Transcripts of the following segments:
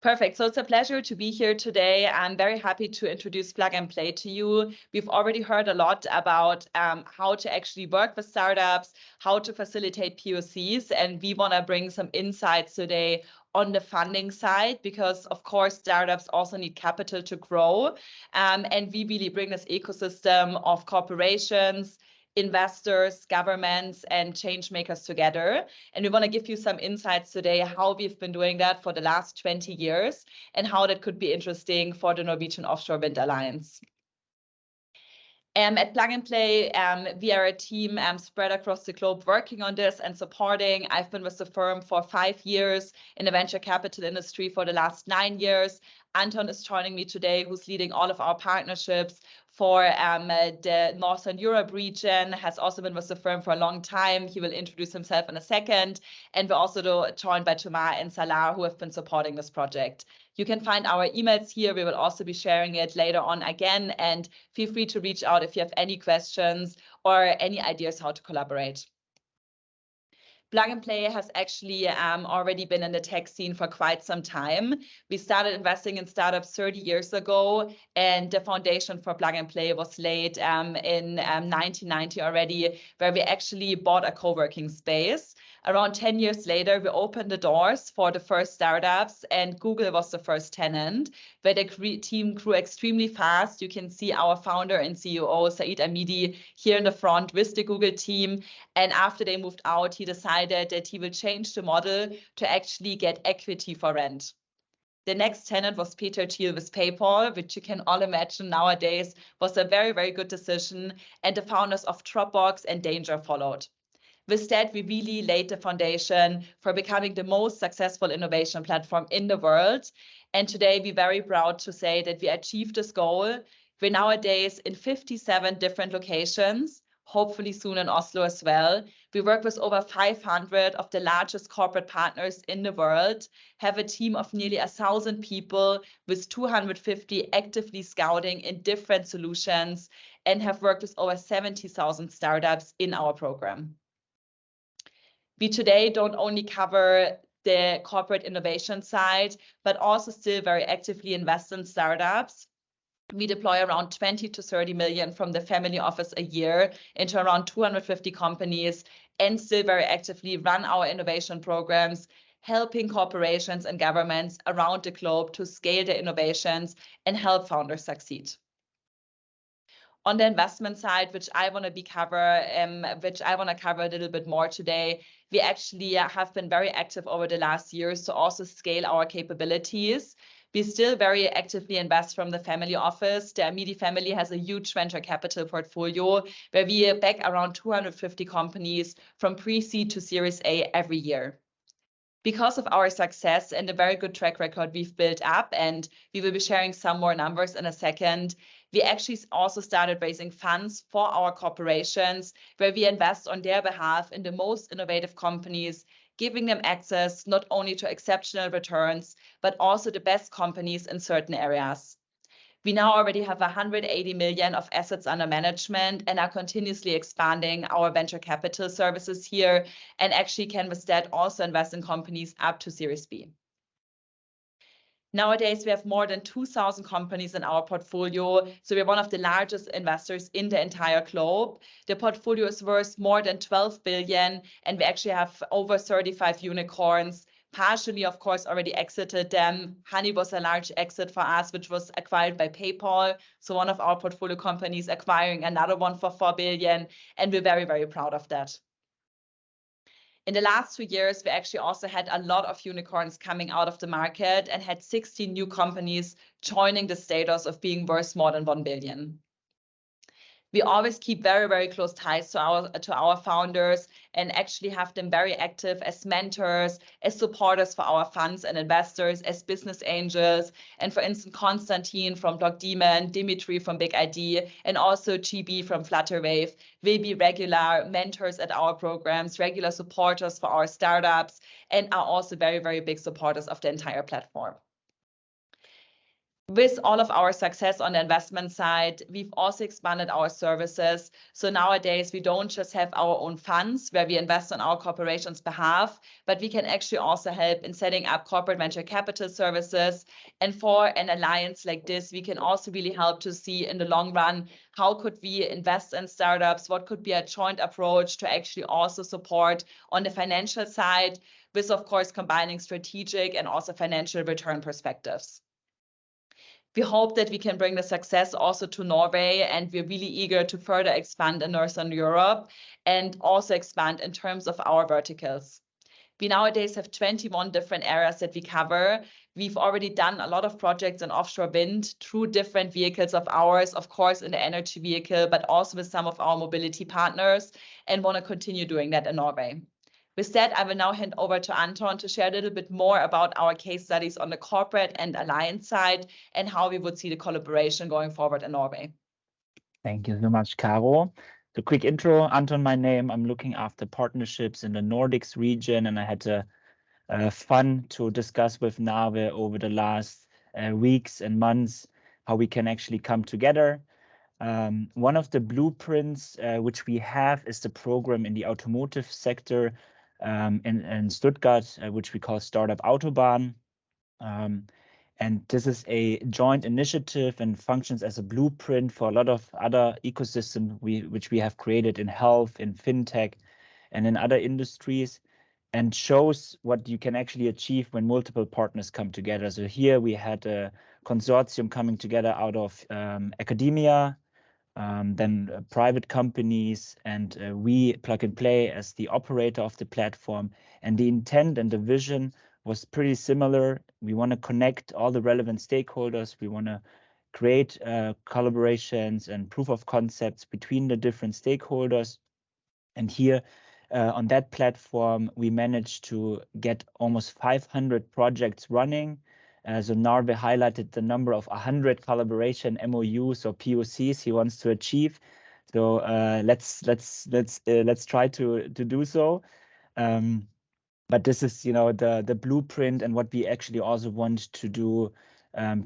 Perfect. So it's a pleasure to be here today. I'm very happy to introduce Plug and Play to you. We've already heard a lot about how to actually work with startups, how to facilitate POCs, and we want to bring some insights today on the funding side, because of course startups also need capital to grow, and we really bring this ecosystem of corporations, investors, governments, and change makers together. And we want to give you some insights today how we've been doing that for the last 20 years and how that could be interesting for the Norwegian Offshore Wind Alliance. At Plug and Play, we are a team spread across the globe working on this and supporting. I've been with the firm for 5 years, in the venture capital industry for the last 9 years. Anton is joining me today, who's leading all of our partnerships for the Northern Europe region, has also been with the firm for a long time. He will introduce himself in a second. And we're also joined by Thomas and Salah, who have been supporting this project. You can find our emails here. We will also be sharing it later on again, and feel free to reach out if you have any questions or any ideas how to collaborate. Plug and Play has actually already been in the tech scene for quite some time. We started investing in startups 30 years ago, and the foundation for Plug and Play was laid in 1990 already, where we actually bought a co-working space. Around 10 years later, we opened the doors for the first startups, and Google was the first tenant, where the team grew extremely fast. You can see our founder and CEO, Saeed Amidi, here in the front with the Google team. And after they moved out, he decided that he will change the model to actually get equity for rent. The next tenant was Peter Thiel with PayPal, which you can all imagine nowadays was a very, very good decision. And the founders of Dropbox and Danger followed. With that, we really laid the foundation for becoming the most successful innovation platform in the world. And today, we're very proud to say that we achieved this goal. We're nowadays in 57 different locations, hopefully soon in Oslo as well. We work with over 500 of the largest corporate partners in the world, have a team of nearly 1,000 people with 250 actively scouting in different solutions, and have worked with over 70,000 startups in our program. We today don't only cover the corporate innovation side, but also still very actively invest in startups. We deploy around 20 to 30 million from the family office a year into around 250 companies, and still very actively run our innovation programs, helping corporations and governments around the globe to scale their innovations and help founders succeed. On the investment side, which I want to cover a little bit more today, we actually have been very active over the last years to also scale our capabilities. We still very actively invest from the family office. The Amidi family has a huge venture capital portfolio where we back around 250 companies from pre-seed to Series A every year. Because of our success and the very good track record we've built up, and we will be sharing some more numbers in a second, we actually also started raising funds for our corporations, where we invest on their behalf in the most innovative companies, giving them access not only to exceptional returns, but also the best companies in certain areas. We now already have 180 million of assets under management and are continuously expanding our venture capital services here, and actually can with that also invest in companies up to Series B. Nowadays, we have more than 2,000 companies in our portfolio, so we're one of the largest investors in the entire globe. The portfolio is worth more than 12 billion, and we actually have over 35 unicorns, partially, of course, already exited them. Honey was a large exit for us, which was acquired by PayPal, so one of our portfolio companies acquiring another one for 4 billion, and we're very, very proud of that. In the last 2 years, we actually also had a lot of unicorns coming out of the market and had 16 new companies joining the status of being worth more than 1 billion. We always keep very, very close ties to our founders and actually have them very active as mentors, as supporters for our funds and investors, as business angels. And for instance, Konstantin from Block Demon, Dimitri from Big ID, and also GB from Flutterwave will be regular mentors at our programs, regular supporters for our startups, and are also very, very big supporters of the entire platform. with all of our success on the investment side, we've also expanded our services. So nowadays, we don't just have our own funds where we invest on our corporation's behalf, but we can actually also help in setting up corporate venture capital services. And for an alliance like this, we can also really help to see in the long run, how could we invest in startups? What could be a joint approach to actually also support on the financial side, with, of course, combining strategic and also financial return perspectives. We hope that we can bring the success also to Norway, and we're really eager to further expand in Northern Europe and also expand in terms of our verticals. We nowadays have 21 different areas that we cover. We've already done a lot of projects in offshore wind through different vehicles of ours, of course, in the energy vehicle, but also with some of our mobility partners, and want to continue doing that in Norway. With that, I will now hand over to Anton to share a little bit more about our case studies on the corporate and alliance side and how we would see the collaboration going forward in Norway. Thank you so much, Caro. So quick intro, Anton, my name. I'm looking after partnerships in the Nordics region, and I had fun to discuss with Nave over the last weeks and months how we can actually come together. One of the blueprints which we have is the program in the automotive sector in Stuttgart, which we call Startup Autobahn. And this is a joint initiative and functions as a blueprint for a lot of other ecosystems which we have created in health, in fintech, and in other industries, and shows what you can actually achieve when multiple partners come together. So here we had a consortium coming together out of academia, then private companies, and we Plug and Play as the operator of the platform. And the intent and the vision was pretty similar. We want to connect all the relevant stakeholders. We want to create collaborations and proof of concepts between the different stakeholders. And here on that platform, we managed to get almost 500 projects running. So Narve highlighted the number of 100 collaboration MOUs or POCs he wants to achieve. So let's try to do so. But this is, the blueprint and what we actually also want to do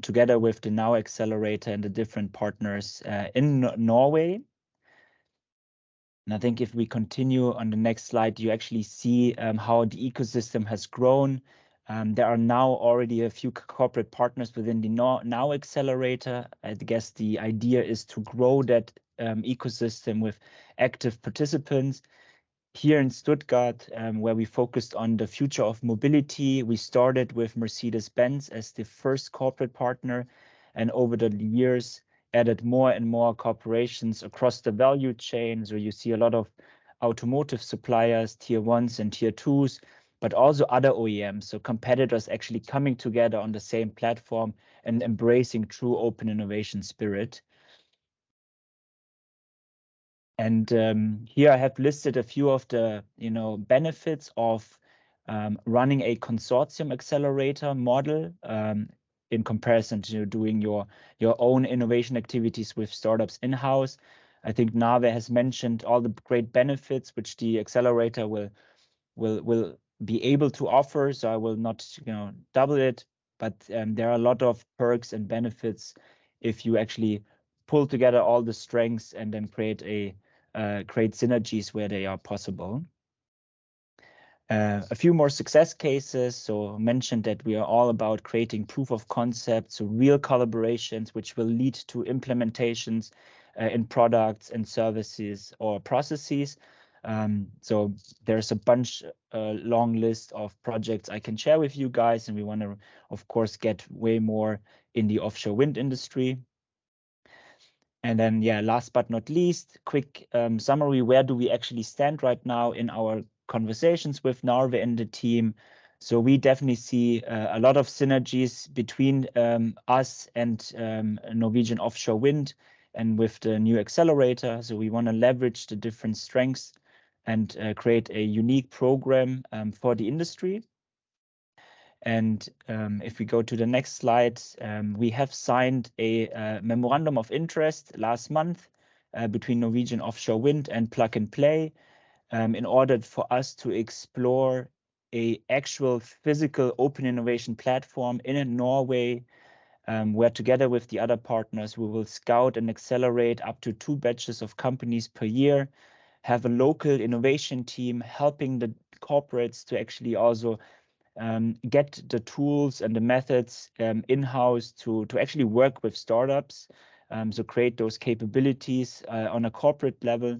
together with the Now Accelerator and the different partners in Norway. And I think if we continue on the next slide, you actually see how the ecosystem has grown. There are now already a few corporate partners within the Now Accelerator. I guess the idea is to grow that ecosystem with active participants. Here in Stuttgart, where we focused on the future of mobility, we started with Mercedes-Benz as the first corporate partner, and over the years added more and more corporations across the value chain. So you see a lot of automotive suppliers, tier 1s and tier 2s, but also other OEMs, so competitors actually coming together on the same platform and embracing true open innovation spirit. And here I have listed a few of the benefits of running a consortium accelerator model in comparison to doing your own innovation activities with startups in-house. I think Nave has mentioned all the great benefits which the accelerator will be able to offer, so I will not double it, but there are a lot of perks and benefits if you actually pull together all the strengths and then create synergies where they are possible. A few more success cases. So mentioned that we are all about creating proof of concept, so real collaborations which will lead to implementations in products and services or processes. So there's a long list of projects I can share with you guys, and we want to, of course, get way more in the offshore wind industry. And then, last but not least, quick summary. Where do we actually stand right now in our conversations with Narve and the team? So we definitely see a lot of synergies between us and Norwegian Offshore Wind and with the new accelerator. So we want to leverage the different strengths and create a unique program for the industry. And if we go to the next slide, we have signed a memorandum of interest last month between Norwegian Offshore Wind and Plug and Play in order for us to explore a actual physical open innovation platform in Norway where together with the other partners, we will scout and accelerate up to 2 batches of companies per year, have a local innovation team helping the corporates to actually also get the tools and the methods in-house to actually work with startups, so create those capabilities on a corporate level.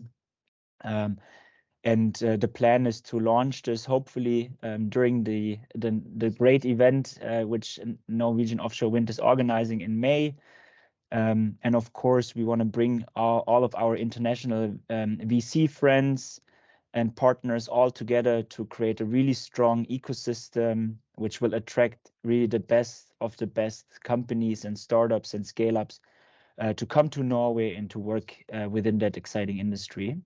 And the plan is to launch this hopefully during the great event which Norwegian Offshore Wind is organizing in May. And of course, we want to bring all of our international VC friends and partners all together to create a really strong ecosystem, which will attract really the best of the best companies and startups and scale-ups to come to Norway and to work within that exciting industry.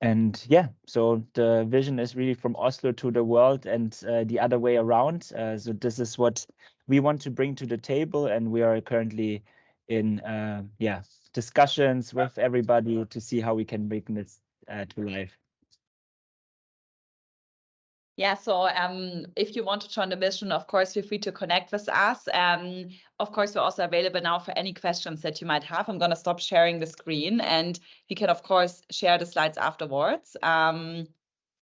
And yeah, so the vision is really from Oslo to the world and the other way around. So this is what we want to bring to the table, and we are currently in discussions with everybody to see how we can bring this to life. Yeah, so if you want to join the mission, of course, feel free to connect with us. Of course, we're also available now for any questions that you might have. I'm going to stop sharing the screen, and you can, of course, share the slides afterwards.